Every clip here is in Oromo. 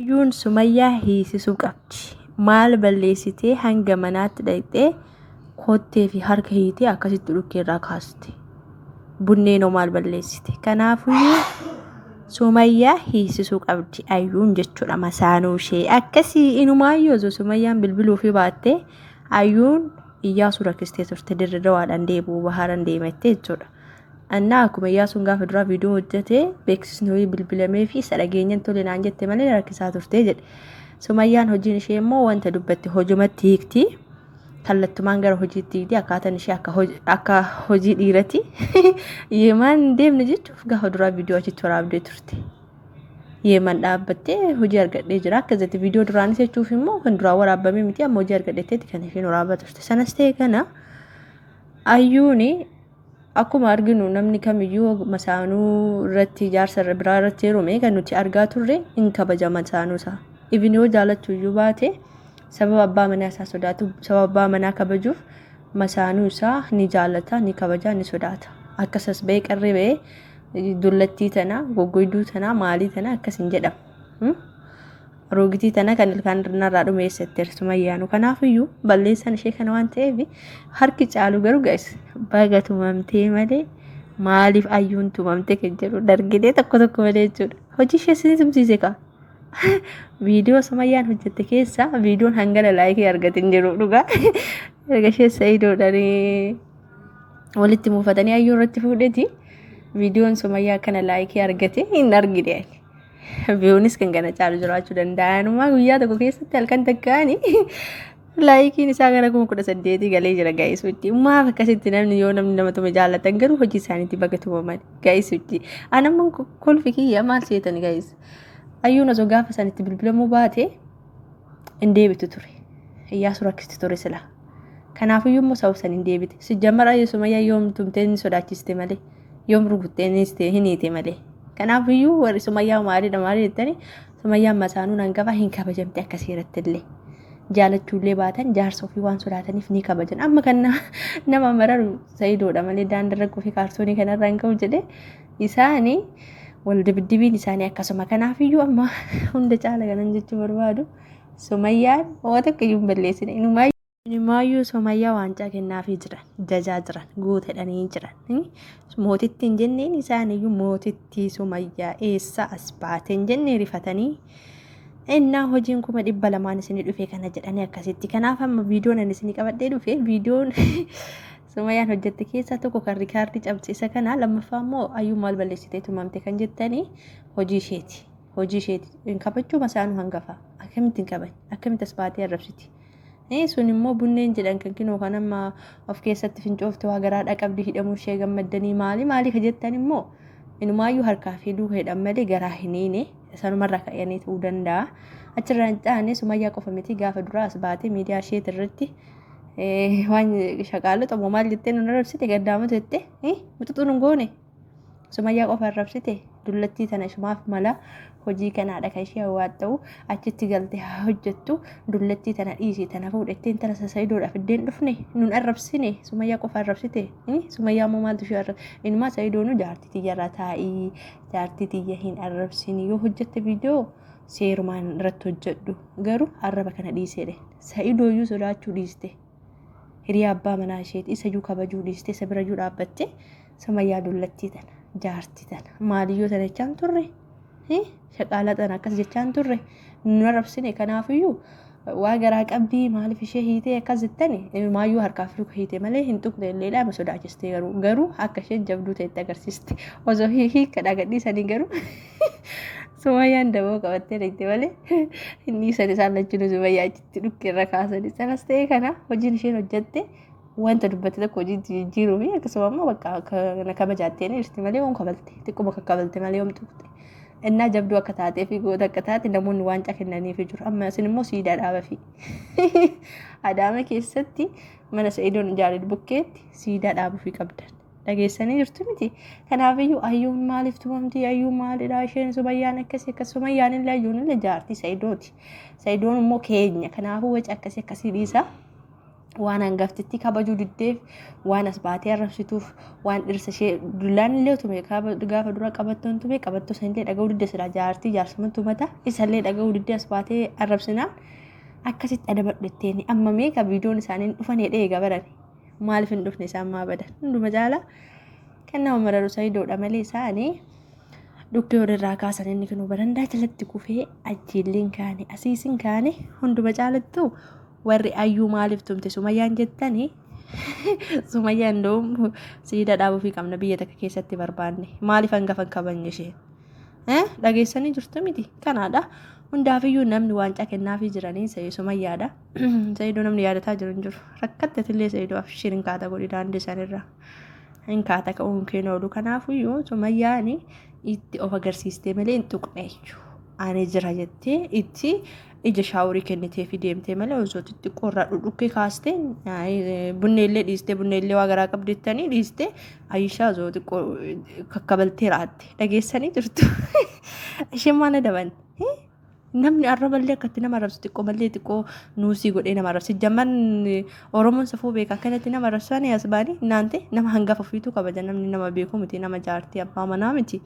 Ayyuun Sumayyaa hiisisuu qabdi. Maal balleessitee hanga manaatti dhaqxee kottee fi harka hiitee akkasitti dhukkeerraa kaaste. Bunneenoo maal balleessite. Kanaafiyyuu Sumayyaa hiisisuu qabdi. Ayyuun jechuudha masaanuu ishee. Akkasii inumaayyoo osoo Sumayyaan bilbiluu fi baattee ayyuun Iyyaasuu rakkistee turte dirree dawaadhaan deebuu bahaaraan deemettee jechuudha. Annaa akkuma Iyyaasuun gaafa duraa viidiyoo hojjete beeksisni hojii bilbilamee fi isa dhageenyaan tole naan jette malee rakkisaa turte jedhe. Sumayyaan hojiin ishee immoo wanta dubbatti hojumatti hiikti. Kallattumaan gara hojiitti hiikti akkaataan ishee akka hojii dhiirati. Yeemaan deemne jechuuf gaafa duraa viidiyoo achitti waraabdee turte. Yeemaan dhaabbattee hojii argadhee jira. Akkasitti viidiyoo duraanis jechuuf immoo kan duraa waraabamee miti amma hojii argadheetti kan isheen waraabaa turte. Sanas ta'e kana ayyuuni akkuma arginu namni kamiyyuu masaanuu irratti jaarsa biraa irratti heerume kan nuti argaa turre hin kabaja masaanuusaa. Ibin yoo jaalachuu iyyuu baate sababa abbaa manaa isaa sodaatu sababa abbaa manaa kabajuuf masaanuu isaa ni jaalata ni kabaja ni sodaata. Akkasas ba'ee qarree ba'ee dullattii tana goggoyduu tana maalii tana akkas hin jedhamu. Roogitii tana kan ilkaan irraa dhumeessatti Sumayyaanu. Kanaafiyyuu balleessan ishee kana waan ta'eef harki caalu garuu gaa'is baga tumamtee malee maaliif ayyuun tumamte kan jedhu dargitee tokko malee jechuudha. Hojii ishee isin tumsiise kaa. Viidiyoo Sumayyaan hojjette keessa viidiyoon hangana laayikii argatin jiru dhugaa. Erga ishee Sa'iidoodhaan walitti muufatanii ayyuu irratti fuudheeti viidiyoon Sumayyaa kana laayikii argate hin argine. Viyoonis kan kana caalu jiraachuu danda'anuma guyyaa tokko keessatti halkan takkaani laayikiin isaa gara 18 galee jira gaa'isuutti. Maaf akkasitti namni yoo namni nama tume jaallatan garuu hojii isaaniitti baga tumaman gaa'isuutti. Anamman kolfi kiyya maal seetan gaa'is. Ayyuun osoo gaafa sanitti bilbilamuu baate hin deebitu ture. Iyyaasuu rakkisti ture sila. Kanaafiyyuu immoo sabab san hin deebite. Sijjammara Sumayyaa yoom tumtee ni sodaachiste malee yoom rukuttee hin hiite malee. Kanaafiyyuu warri Sumayyaa maaliidha maali jettanii Sumayyaan masaanuun hangafa hin kabajamte akkasii irratti illee jaalachuullee baatan jaarsa ofii waan sodaataniif ni kabajan. Amma kan nama mararu Sa'iidoodha malee daandirra fi kaartoonii kanarra hin qabu jedhee isaanii wal dibdibiin isaanii akkasuma. Kanaafiyyuu amma hunda caala kanan jechuu barbaadu Sumayyaan waan tokko iyyuu hin balleessine. Inumaayyuu Sumayyaa waancaa kennaafii jiran jajaa jiran guutedhanii jiran. Mootittii hin jenneen isaaniyyuu mootittii Sumayyaa eessa as baate hin jennee rifatanii innaa hojiin 200 isinii dhufe kana jedhanii akkasitti. Kanaaf amma viidiyoon ani isinii qabadhee dhufe viidiyoon Sumayyaan hojjette keessaa tokko kan riikaardii cabsiisa kana lammaffaa immoo ayyuu maal balleessitee tumamte kan jettanii hojii isheeti. Hojii isheeti hin kabajuu masaanuu hangafa akkamitti hin kabajne akkamitti as baatee arrabsiti. Sun immoo bunneen jedhan kan kinoo kan amma of keessatti fincoofte waa garaadha qabdi hidhamuu ishee gammaddanii maali ka jettan immoo inumaayyuu harkaa fi duuka hidhan malee garaa hin hiine sanumarraa ka'anii ta'uu danda'a. Achirraa hin caane Sumayyaa qofa miti gaafa duraa as baatee miidiyaa isheet irratti waan shaqaalota moo maal jettee nun arrabsite gaddaamatu jettee muxuxuun hin goone Sumayyaa qofa arrabsite dullattii tana shumaaf mala hojii kanaadha kan ishee hawwaata'u achitti galtee haa hojjettu dullattii tana dhiisii tana fuudhettee intala Sa'iidoodhaaf iddeen dhufne nun arrabsine Sumayyaa qofa arrabsite Sumayyaa immoo maaltu ishee arrabsite inumaa Sa'iidoonu jaartii tiyyarra taa'ii jaartii tiyya hin arrabsini yoo hojjette viidiyoo seerumaan irratti hojjedhu garuu arraba kana dhiisedhe Sa'iidooyyuu sodaachuu dhiiste hiriyaa abbaa manaa isheeti isayyuu kabajuu dhiiste isa birayyuu dhaabbatte Sumayyaa dullattii tana jaartii tana maaliyyoo tana jechaan turre shaqaala tana akkas jechaan turre nun arrabsine. Kanaafiyyuu waa garaa qabdii maaliif ishee hiitee akkas jettani maayyuu harkaaf luka hiite malee hin tuqne illeedha ma sodaachiste garuu akka isheen jabduu ta'etti agarsiiste osoo hiikadha gadhiisanii garuu Sumayyaan daboo qabattee dhaqxe malee hin dhiisan isaan lachuu Sumayyaa achitti dhukkeerra kaasanii. Sanas ta'e kana hojiin isheen hojjette wanta dubbate tokko hojii jijjiiruu fi akkasuma immoo bakka kana kabajaattee jirti malee waan kabalte xiqquma kakkabalte malee waan tuqte. Innaa jabduu akka taatee fi goota akka taate namoonni waancaa kennaniif jiru. Amma isin immoo siidaa dhaaba fi Adaama keessatti mana Sa'iidoon ijaaree bukkeetti siidaa dhaabuu fi qabdan. Dhageessanii jirtu miti. Kanaafiyyuu ayyuun maaliif tumamti ayyuun maalidha isheen Sumayyaan akkasii akkas Sumayyaan illee ayyuun illee jaartii Sa'iidooti. Sa'iidoon immoo keenya. Kanaafuu waca akkasii dhiisa. waan hangaftitti kabajuu diddeef waan as baatee arrabsituuf waan dhirsa ishee dullaan illee tume gaafa dura qabattoon tume qabattoo sanillee dhaga'uu didde sila jaartii jaarsummaan tumata isallee dhaga'uu didde as baatee arrabsinaan akkasitti adabadhetteeni amma meeqa viidiyoon isaanii dhufanii dheega baran maaliif hin dhufne isaan maa badan hunduma jaala kan nama mararu Sayidoodha malee isaanii dhukkee irraa kaasan inni kan barandaa jalatti kufee ajiilleen kaane asiisin kaane hunduma jaalattu warri ayyuu maaliif tumte Sumayyaan jettanii Sumayyaan doom siida dhaabuu fi qabna biyya takka keessatti barbaanne maaliif hangafan kabanye ishee dhageessanii jirtu miti kanaadha hundaafiyyuu namni waancaa kennaafii jiranii Sumayyaadha Sayidoo namni yaadataa jiru hin jiru rakkattetillee Sayidoo afshiin kaata godhi daandii isaanirraa hin kaata ka'uun keenya oolu kanaafiyyuu Sumayyaani itti of agarsiistee malee hin tuqne ani jira jettee itti ija shaawurii kennitee fi deemtee malee osoo xixiqqoo irraa dhudhukkee kaastee bunneellee dhiistee bunneellee waa garaa qabdettanii dhiistee Ayishaa osoo xiqqoo kakkabaltee raatte dhageessanii jirtu isheen maal adaban namni arraballee akkatti nama arrabsu xiqqoo mallee xiqqoo nuusii godhee nama arrabsi jamman Oromoon safuu beeka akkanatti nama arrabsanii as baanii naante nama hangafa ofiitu kabaja namni nama beeku miti nama jaartii abbaa manaa miti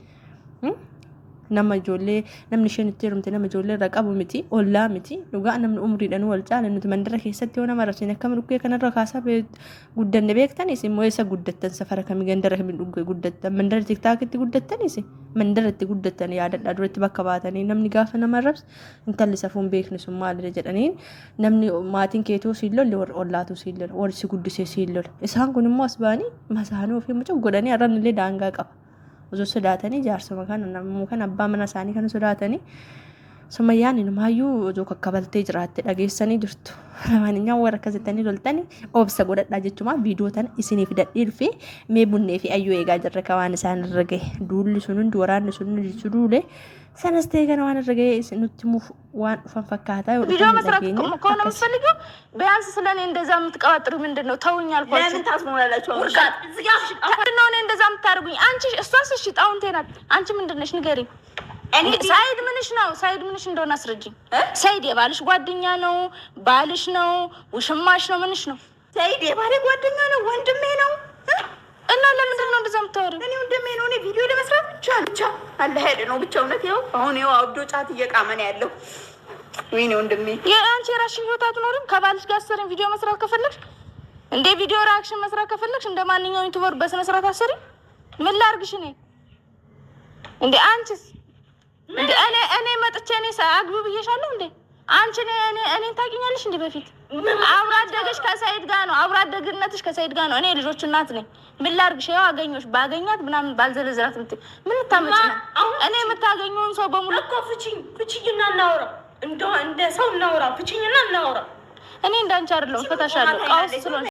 nama ijoollee namni isheen itti hirumte nama ijoollee irra qabu miti ollaa miti dhugaa namni umriidhaan wal caala nuti mandara keessatti yoo nama arrabsine akkam dhukkee kanarra kaasaa guddanne beektanis immoo eessa guddattan safara kamii gandara kamii dhuggee guddattan mandara tiktaakitti guddattanis mandara itti guddattan yaadadhaa duratti bakka baatanii namni gaafa nama arrabs intalli safuun beekni sun maalidha jedhanii namni maatiin keetuu siin lolle warri ollaatu siin lolle warri si guddisee siin lolle isaan kun immoo as baanii masaanii ofii mucaa godhanii arrabnillee daangaa qaba. Osoo sodaatanii jaarsuma kana namuu kan abbaa mana isaanii kana sodaatanii Sumayyaan inumaayyuu osoo kakkabaltee jiraatte dhageessanii jirtu. Lamaaninyaan warra akkasittanii loltanii obsa godhadhaa jechuudha viidiyoo tana isiniif dadhii dhufee mee bunnee fi ayyuu eegaa jirra ka waan isaan irra gahe duulli sun hundi waraanni sun hundi jechu duule sanas ta'e kana waan irra gahe nutti muuf waan dhufan fakkaataa ቪዲዮ መስራት ከሆነ የምትፈልጊው ቢያንስ ስለኔ እንደዛ የምትቀባጥሩ ምንድነው? ተውኝ አልኳችሁ። ለምን ታስሞላላችሁ? ወርቃት እዚህ ጋር ነው እኔ እንደዛ የምታደርጉኝ። አንቺ እሷስ እሺ ጣውንቴ ናት። አንቺ ምንድነሽ ንገሪኝ። እኔ ሳይድ ምንሽ ነው? ሳይድ ምንሽ እንደሆነ አስረጅኝ። ሳይድ የባልሽ ጓደኛ ነው? ባልሽ ነው? ውሽማሽ ነው? ምንሽ ነው? ሳይድ የባሌ ጓደኛ ነው? ወንድሜ ነው? እና ለምንድን ነው እንደዛ የምታወሪው? እኔ ወንድሜ ነው። እኔ ቪዲዮ ለመስራት ብቻ አለ ሄደ ነው ብቻ እውነት ይኸው አሁን ይኸው አብዶ ጫት እየቃመ ነው ያለው። ወይኔ ወንድሜ የአንቺ የራስሽን ህይወት አትኖሪም? ከባልሽ ጋር ሰርም ቪዲዮ መስራት ከፈለግሽ እንደ ቪዲዮ ሪአክሽን መስራት ከፈለግሽ እንደ ማንኛውም ዩቲዩበር በስነ ስርዓት አሰሪ። ምን ላርግሽ እኔ እንደ አንቺስ እንደ እኔ መጥቼ እኔ አግቡ ብዬሻለሁ እንዴ? አንቺ እኔ ታውቂኛለሽ እንዴ? በፊት አብራ አደገሽ ከሰይድ ጋር ነው። አብራ አደግነትሽ ከሰይድ ጋር ነው። እኔ ልጆች እናት ነኝ። ምን ላርግሽ? ያው አገኘሁሽ ባገኛት ምናምን ባልዘለዝራት ምትይ ምን ታመጪ ነው? እኔ የምታገኘውን ሰው በሙሉ እኮ ፍቺኝና እናውራ እንደ ሰው እናውራ። ፍቺኝና እናውራ። እኔ እንዳንቺ አይደለሁም። ፈታሻለሁ ቃውስ ስለሆነ